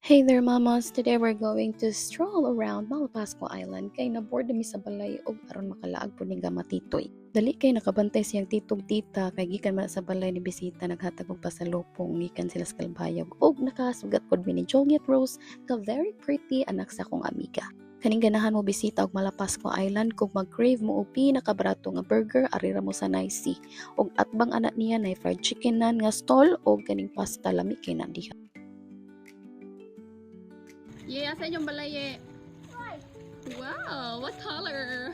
Hey there, mamas! Today we're going to stroll around Malapascua Island kay na-board mi sa balay og aron makalaag po ning gamatitoy. Dali kay nakabantay siyang titog tita kay gikan man sa balay ni bisita naghatag og pasalubong gikan sila sa Kalbayog og nakasugat pod mi ni Juliet Rose ka very pretty anak sa akong amiga. Kaning ganahan mo bisita og Malapascua Island kung mag-crave mo og pinakabarato nga burger arira mo sa Nicey og atbang anak niya na fried chicken nan nga stall og kaning pasta lami kay na diha. Asa yung balay Wow, what color?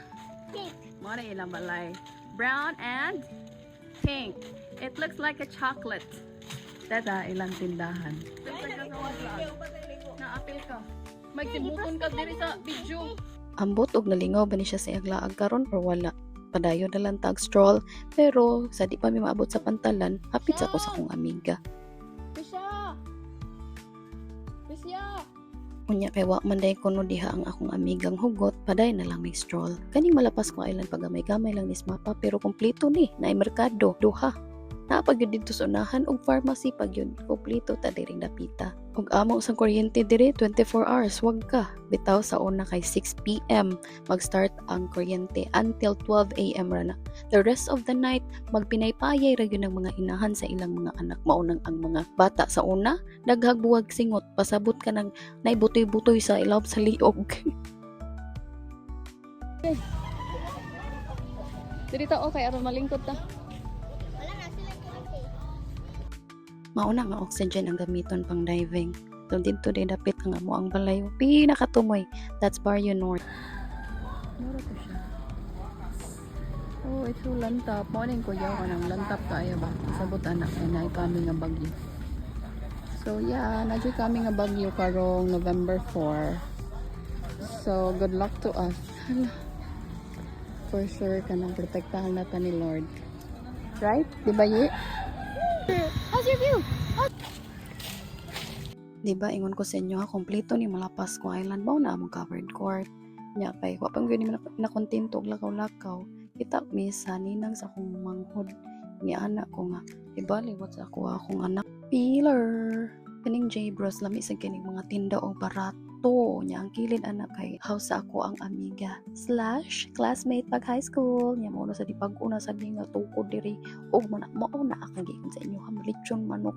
Pink. Mara ilang balay. Brown and pink. It looks like a chocolate. Dada ilang tindahan. Na-apil ka. Magsibuton ka diri sa video. Ambot og nalingaw ba ni siya sa aglaag karon or wala? Padayon na lang tag stroll pero sa di pa mi maabot sa pantalan, hapit sa ko sa akong amiga. Bisya! Unya kay wa man day kuno diha ang akong amigang hugot, paday na lang may stroll. Kaning Malapascua Island pagamay-gamay lang nis mapa pero kompleto ni, naay merkado, duha. Napag yun dito sa unahan og pharmacy pag yun, kompleto ta diring dapita. Og amo sang kuryente dire 24 hours, wag ka. Bitaw sa una kay 6 PM mag-start ang kuryente until 12 AM ra na. The rest of the night magpinaypayay ra yun ang mga inahan sa ilang mga anak. Maunang ang mga bata sa una, daghagbuwag singot, pasabot ka ng naibutoy-butoy sa ilawom sa liog. Diri ta okay aron malingkod ta. Wala na sila kurente. Mauna nga oxygen ang gamiton pang diving. So dito din dapit nga mo ang balay pinakatumoy. That's Barrio North. Mura to siya. Oh, ito lantap. Morning ko yaw ka ng lantap kaya ba? Sabot anak ay kami nga bagyo. So yeah, nadyo kami nga bagyo karong November 4. So good luck to us. For sure kanang protektahan natin ni Lord. Right? Di ba Yi? How's your view? Diba, ingon ko sa inyo ha, kompleto ni Malapascua Island, bao na among covered court. Nya kay, wapang gini na kontento og lakaw-lakaw. Kita misa ninang sa akong manghod. Ni anak ko nga, ibaliwat sa akong anak. Pillar! Kaning J-Bros, lami sa kining mga tinda o barato. Nya ang kilid anak kay, house sa ako ang amiga. / classmate pag high school. Nya mo sa di pag-una sa nga tukod diri. Og mauna akong gikan sa inyo ha, lechon manok.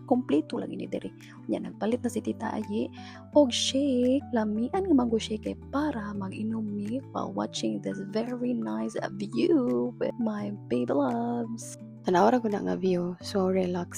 Kompleto lang ini diri. Nya nagpalit na si Tita Ayi og shake, lamian nga mango shake para mag-inom mi while watching this very nice view with my baby loves. Tanawa ra ko na nga view, so relax.